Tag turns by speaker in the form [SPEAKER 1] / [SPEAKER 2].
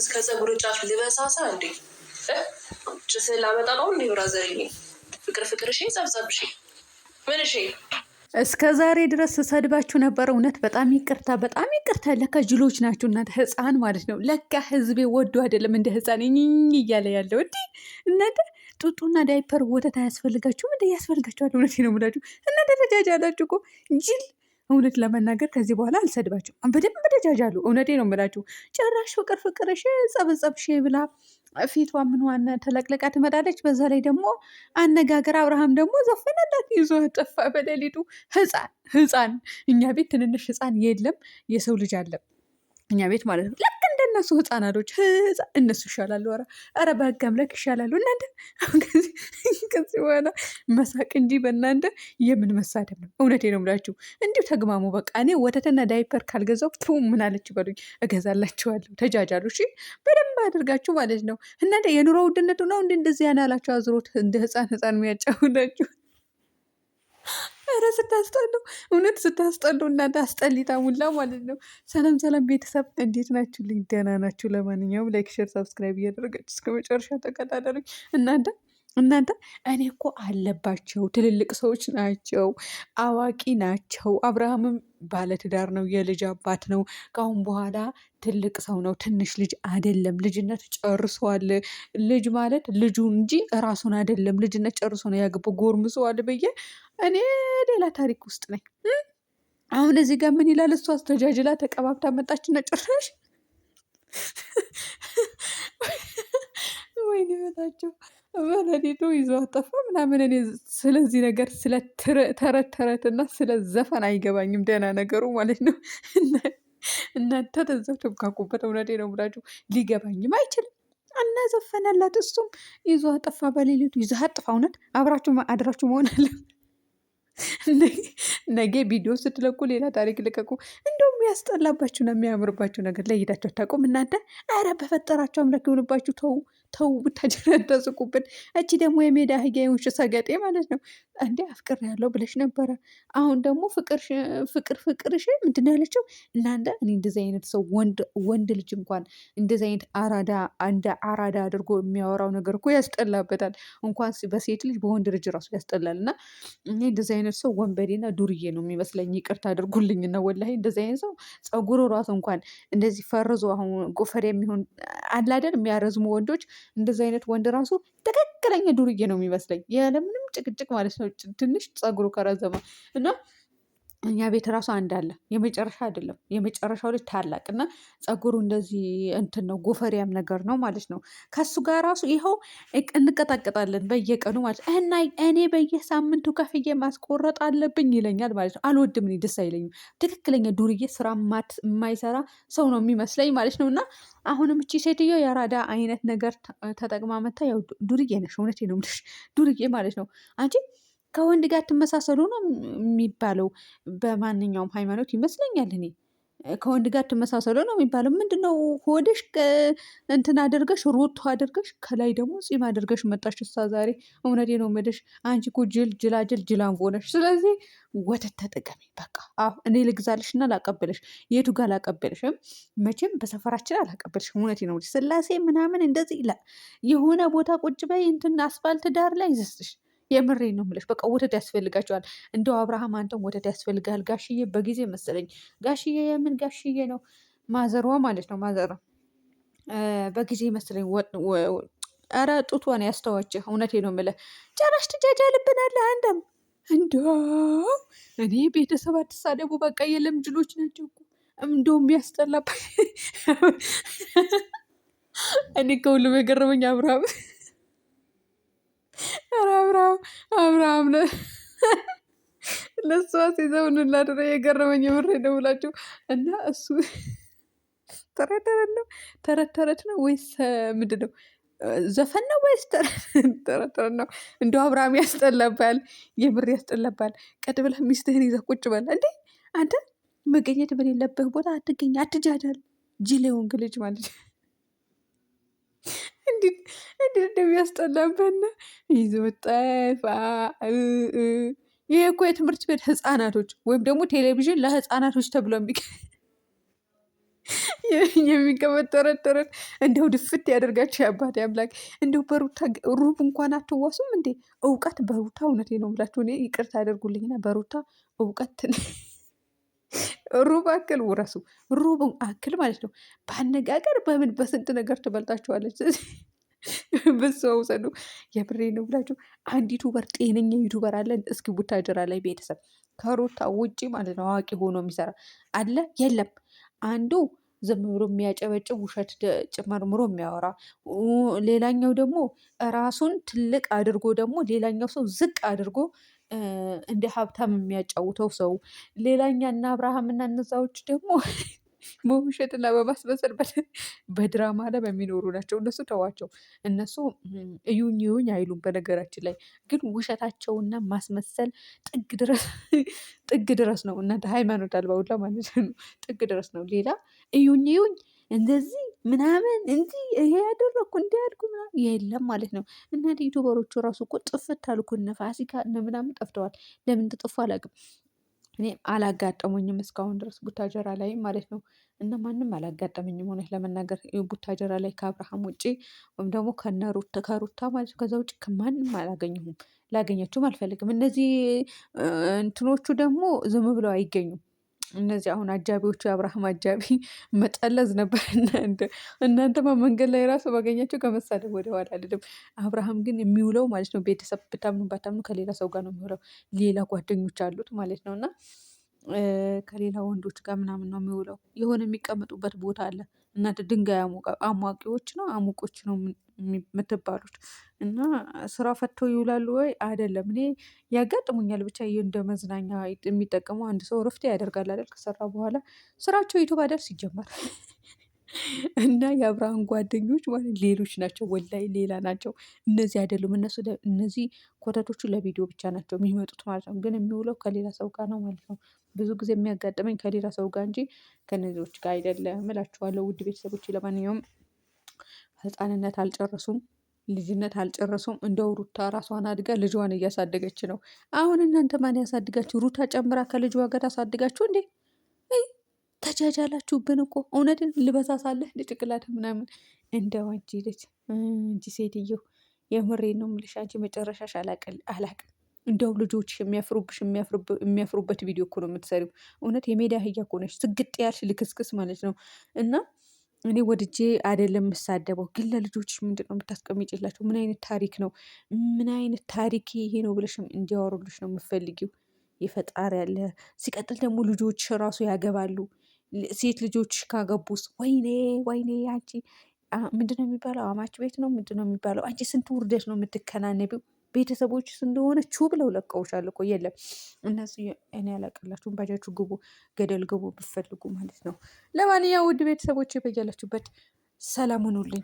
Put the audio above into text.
[SPEAKER 1] እስከ ፀጉር ጫፍ ልበሳሳ እንዴ? ጭስህን ላመጣ ነው እንዴ? ብራዘር ፍቅር እሺ፣ ጸብጸብ እሺ፣ ምን እሺ።
[SPEAKER 2] እስከ ዛሬ ድረስ ስሰድባችሁ ነበር። እውነት በጣም ይቅርታ፣ በጣም ይቅርታ። ለካ ጅሎች ናችሁ እናንተ፣ ህፃን ማለት ነው። ለካ ህዝቤ ወዶ አይደለም እንደ ህፃን እያለ ያለው እንዲህ እናንተ ጡጡና ዳይፐር ወተት አያስፈልጋችሁም? እንደ ያስፈልጋችኋል። እውነት ነው የምላችሁ እናንተ ተጃጃላችሁ እኮ ጅል። እውነት ለመናገር ከዚህ በኋላ አልሰድባችሁም። በደንብ ተጃጃሉ። እውነቴ ነው የምላችሁ። ጭራሽ ፍቅርሽ ጸብጸብሽ ብላ ፊቷ ምንዋን ተለቅለቃ ትመጣለች። በዛ ላይ ደግሞ አነጋገር አብርሃም ደግሞ ዘፈነላት ይዞ ጠፋ በሌሊቱ። ህፃን እኛ ቤት ትንንሽ ህፃን የለም፣ የሰው ልጅ አለ እኛ ቤት ማለት ነው። ልክ እንደነሱ ህፃናቶች እነሱ ይሻላሉ። ኧረ በህግ አምላክ ይሻላሉ እናንተ። ከዚህ በኋላ መሳቅ እንጂ በእናንተ የምን መሳደብ ነው? እውነቴ ነው ብላችሁ እንዲሁ ተግማሙ። በቃ እኔ ወተትና ዳይፐር ካልገዛው ምን አለች በሉኝ፣ እገዛላችኋለሁ። ተጃጃሉ እሺ፣ በደንብ አድርጋችሁ ማለት ነው። እናንተ የኑሮ ውድነቱ ነው እንደዚህ ያናላችሁ አዝሮት እንደ ህፃን የሚያጫውዳችሁ። ኧረ ስታስጠሉ፣ እውነት ስታስጠሉ እናንተ አስጠሊታ ሙላ ማለት ነው። ሰላም ቤተሰብ እንዴት ናችሁልኝ? ደህና ናችሁ? ለማንኛውም ላይክ፣ ሼር፣ ሳብስክራይብ እያደረጋችሁ እስከ መጨረሻ ተከታተሉኝ። እናንተ እኔ እኮ አለባቸው፣ ትልልቅ ሰዎች ናቸው፣ አዋቂ ናቸው። አብርሃምም ባለትዳር ነው፣ የልጅ አባት ነው። ከአሁን በኋላ ትልቅ ሰው ነው፣ ትንሽ ልጅ አይደለም። ልጅነት ጨርሷል። ልጅ ማለት ልጁ እንጂ ራሱን አይደለም። ልጅነት ጨርሶ ነው ያገባው፣ ጎርምሰዋል ብዬ እኔ ሌላ ታሪክ ውስጥ ነኝ። አሁን እዚህ ጋር ምን ይላል? እሷ አስተጃጅላ ተቀባብታ መጣችና ጭራሽ ወይኔ በታቸው በሌሊቱ ይዞ አጠፋ ምናምን። እኔ ስለዚህ ነገር ስለ ተረትና ስለ ዘፈን አይገባኝም። ደህና ነገሩ ማለት ነው። እናንተ ተዛው ተብካኩበት። እውነቴ ነው ብላችሁ ሊገባኝም አይችልም። እና ዘፈነላት፣ እሱም ይዞ አጠፋ በሌሊቱ። ይዞ አጥፋ። እውነት አብራችሁ አድራችሁ መሆን አለ። ነገ ቪዲዮ ስትለቁ ሌላ ታሪክ ልቀቁ። እንደውም ያስጠላባችሁና የሚያምርባችሁ ነገር ለይታችሁ አታውቁም እናንተ። ኧረ በፈጠራችሁ አምላክ ይሆንባችሁ። ተው ብታጀራ እንዳስቁብን። እቺ ደግሞ የሜዳ አህያ የሆንሽ ሰገጤ ማለት ነው። እንዴ አፍቅር ያለው ብለሽ ነበረ። አሁን ደግሞ ፍቅርሽ ምንድን ያለችው እናንተ። እኔ እንደዚህ አይነት ሰው ወንድ ልጅ እንኳን እንደዚህ አይነት እንደ አራዳ አድርጎ የሚያወራው ነገር እኮ ያስጠላበታል። እንኳን በሴት ልጅ በወንድ ልጅ ራሱ ያስጠላል። እና እኔ እንደዚህ አይነት ሰው ወንበዴና ዱርዬ ነው የሚመስለኝ። ይቅርታ አድርጉልኝና ወላሂ እንደዚህ አይነት ሰው ፀጉሩ ራሱ እንኳን እንደዚህ ፈርዞ አሁን ጎፈሬ የሚሆን አላደን የሚያረዝሙ ወንዶች እንደዚህ አይነት ወንድ ራሱ ትክክለኛ ዱርዬ ነው የሚመስለኝ፣ ያለምንም ጭቅጭቅ ማለት ነው። ትንሽ ፀጉሩ ከረዘመ እና እኛ ቤት ራሱ አንድ አለ። የመጨረሻ አይደለም፣ የመጨረሻው ልጅ ታላቅ እና ፀጉሩ እንደዚህ እንትን ነው፣ ጎፈሪያም ነገር ነው ማለት ነው። ከሱ ጋር ራሱ ይኸው እንቀጣቀጣለን በየቀኑ ማለት ነው። እና እኔ በየሳምንቱ ከፍዬ ማስቆረጥ አለብኝ ይለኛል ማለት ነው። አልወድም፣ እኔ ደስ አይለኝም። ትክክለኛ ዱርዬ ስራ የማይሰራ ሰው ነው የሚመስለኝ ማለት ነው። እና አሁንም እቺ ሴትዮ የአራዳ አይነት ነገር ተጠቅማ መታ። ያው ዱርዬ ነሽ፣ እውነቴ ነው የምልሽ ዱርዬ ማለት ነው አንቺ። ከወንድ ጋር ትመሳሰሉ ነው የሚባለው በማንኛውም ሃይማኖት ይመስለኛል። እኔ ከወንድ ጋር ትመሳሰሉ ነው የሚባለው። ምንድነው ሆድሽ እንትን አድርገሽ ሮቶ አድርገሽ ከላይ ደግሞ ፂም አድርገሽ መጣሽ እሳ ዛሬ። እውነቴ ነው የምልሽ አንቺ እኮ ጅላንፎ ነሽ። ስለዚህ ወተት ተጠቀሚ በቃ። እኔ ልግዛልሽና ላቀበልሽ። የቱ ጋር ላቀበልሽም? መቼም በሰፈራችን አላቀበልሽም። እውነቴ ነው ስላሴ ምናምን እንደዚህ የሆነ ቦታ ቁጭ በይ እንትን አስፋልት ዳር ላይ ይዘስሽ። የምሬ ነው የምልሽ። በቃ ወተት ያስፈልጋቸዋል። እንደው አብርሃም አንተም ወተት ያስፈልጋል። ጋሽዬ በጊዜ መሰለኝ። ጋሽዬ የምን ጋሽዬ ነው? ማዘሯ ማለት ነው። ማዘሯ በጊዜ መሰለኝ። ኧረ ጡቷን ያስተዋችህ። እውነቴ ነው የምልህ። ጨራሽ ትጃጃልብናለህ አንተም። እንደው እኔ ቤተሰብ አትሳደቡ በቃ። የለም ጅሎች ናቸው እኮ እንደውም ያስጠላባ። እኔ ከሁሉም የገረመኝ አብርሃም አብርሃም ነው። ለእሷ ሲዘውን ላድረ የገረመኝ የምሬ ነው ብላችሁ እና እሱ ተረት ነው ወይስ ምንድን ነው? ዘፈን ነው ወይስ ተረት ነው? እንደው አብርሃም ያስጠላባል፣ የምር ያስጠላባል። ቀጥ ብለህ ሚስትህን ይዘህ ቁጭ በል እንዴ አንተ። መገኘት በሌለብህ ቦታ አትገኝ፣ አትጃጃል። ጅል የሆንክ ልጅ ማለት እንዴት እንደሚያስጠላበትና ይዞ ጠፋ። ይሄ እኮ የትምህርት ቤት ህፃናቶች ወይም ደግሞ ቴሌቪዥን ለህፃናቶች ተብሎ የሚቀበጠረጠረን እንደው ድፍት ያደርጋቸው የአባቴ አምላክ። እንደው በሩታ ሩብ እንኳን አትዋሱም እንዴ? እውቀት በሩታ እውነቴ ነው ብላችሁ እኔ ይቅርታ ያደርጉልኝና በሩታ እውቀት ሩብ አክል ውረሱ፣ ሩብ አክል ማለት ነው። በአነጋገር በምን በስንት ነገር ትበልጣችኋለች። በሱ ውሰዱ። የብሬ ነው ብላችሁ አንድ ዩቱበር ጤነኛ ዩቱበር አለን እስኪ ቡታጀራ ላይ ቤተሰብ ከሩታ ውጪ ማለት ነው አዋቂ ሆኖ የሚሰራ አለ የለም? አንዱ ዝም ብሎ የሚያጨበጭብ ውሸት ጨመርምሮ የሚያወራ፣ ሌላኛው ደግሞ ራሱን ትልቅ አድርጎ ደግሞ ሌላኛው ሰው ዝቅ አድርጎ እንደ ሀብታም የሚያጫውተው ሰው፣ ሌላኛ እና አብርሃም እና እነዛዎች ደግሞ በውሸትና በማስመሰል በድራማ ላይ በሚኖሩ ናቸው። እነሱ ተዋቸው። እነሱ እዩኝ እዩኝ አይሉም። በነገራችን ላይ ግን ውሸታቸውና ማስመሰል ጥግ ድረስ ጥግ ድረስ ነው። እናንተ ሃይማኖት አልባ ሁላ ማለት ነው። ጥግ ድረስ ነው። ሌላ እዩኝ እዩኝ እንደዚህ ምናምን እንዲህ ይሄ ያደረግኩ እንዲህ ያድርጉ ምናምን የለም ማለት ነው። እናንተ ዩቱበሮቹ ራሱ እኮ ጥፍት አልኩ። እነ ፋሲካ እነ ምናምን ጠፍተዋል። ለምን ተጠፉ አላውቅም። እኔ አላጋጠሙኝም እስካሁን ድረስ ቡታጀራ ላይ ማለት ነው። እና ማንም አላጋጠመኝም እውነት ለመናገር ቡታጀራ ላይ ከአብርሃም ውጪ ወይም ደግሞ ከሩታ ማለት ነው። ከዛ ውጭ ከማንም አላገኘሁም። ላገኛቸውም አልፈልግም። እነዚህ እንትኖቹ ደግሞ ዝም ብለው አይገኙም። እነዚህ አሁን አጃቢዎቹ የአብርሃም አጃቢ መጠለዝ ነበር። እናንተማ መንገድ ላይ ራሱ ባገኛቸው ከመሳደብ ወደኋላ አልልም። አብርሃም ግን የሚውለው ማለት ነው ቤተሰብ ብታምኑ ባታምኑ ከሌላ ሰው ጋር ነው የሚውለው። ሌላ ጓደኞች አሉት ማለት ነው። እና ከሌላ ወንዶች ጋር ምናምን ነው የሚውለው። የሆነ የሚቀመጡበት ቦታ አለ። እናንተ ድንጋይ አሟቂዎች ነው አሙቆች ነው የምትባሉት። እና ስራ ፈተው ይውላሉ ወይ አይደለም? እኔ ያጋጥሙኛል ብቻ እንደ መዝናኛ የሚጠቀሙ አንድ ሰው እረፍት ያደርጋል አይደል? ከሰራ በኋላ ስራቸው ዩቱብ አይደል ሲጀመር። እና የአብርሃም ጓደኞች ማለት ሌሎች ናቸው። ወላይ ሌላ ናቸው። እነዚህ አይደሉም። እነዚህ ኮተቶቹ ለቪዲዮ ብቻ ናቸው የሚመጡት ማለት ነው። ግን የሚውለው ከሌላ ሰው ጋር ነው ማለት ነው። ብዙ ጊዜ የሚያጋጥመኝ ከሌላ ሰው ጋር እንጂ ከነዚዎች ጋር አይደለም እላችኋለሁ። ውድ ቤተሰቦች ለማንኛውም ህፃንነት አልጨረሱም፣ ልጅነት አልጨረሱም። እንደው ሩታ ራሷን አድጋ ልጇን እያሳደገች ነው። አሁን እናንተ ማን ያሳድጋችሁ? ሩታ ጨምራ ከልጇ ጋር ታሳድጋችሁ እንዴ? ተጃጃላችሁብን እኮ እውነትን ልበሳሳለህ ጭቅላት ምናምን። እንደው አንቺ ልጅ እንጂ ሴትዮ የምሬን ነው የምልሽ። አንቺ መጨረሻሽ አላቅም። እንደው ልጆች የሚያፍሩበት ቪዲዮ እኮ ነው የምትሰሪው። እውነት የሜዳ አህያ እኮ ነሽ። ስግጥ ያልሽ ልክስክስ ማለት ነው። እና እኔ ወድጄ አይደለም የምሳደበው፣ ግን ለልጆችሽ ምንድን ነው የምታስቀምጪላቸው? ምን አይነት ታሪክ ነው? ምን አይነት ታሪክ ይሄ ነው ብለሽ እንዲያወሩልሽ ነው የምፈልጊው? የፈጣሪ ያለ። ሲቀጥል ደግሞ ልጆች ራሱ ያገባሉ። ሴት ልጆች ካገቡስ ወይኔ ወይኔ አንቺ ምንድነው የሚባለው? አማች ቤት ነው ምንድነው የሚባለው? አንቺ ስንት ውርደት ነው የምትከናነቢው? ቤተሰቦች እንደሆነ ቹ ብለው ለቀውሻል እኮ። የለም እነሱ እኔ ያላቅላችሁም። ባጃችሁ ግቡ፣ ገደል ግቡ ብፈልጉ ማለት ነው። ለማንኛውም ውድ ቤተሰቦች በያላችሁበት ሰላም ሁኑልኝ።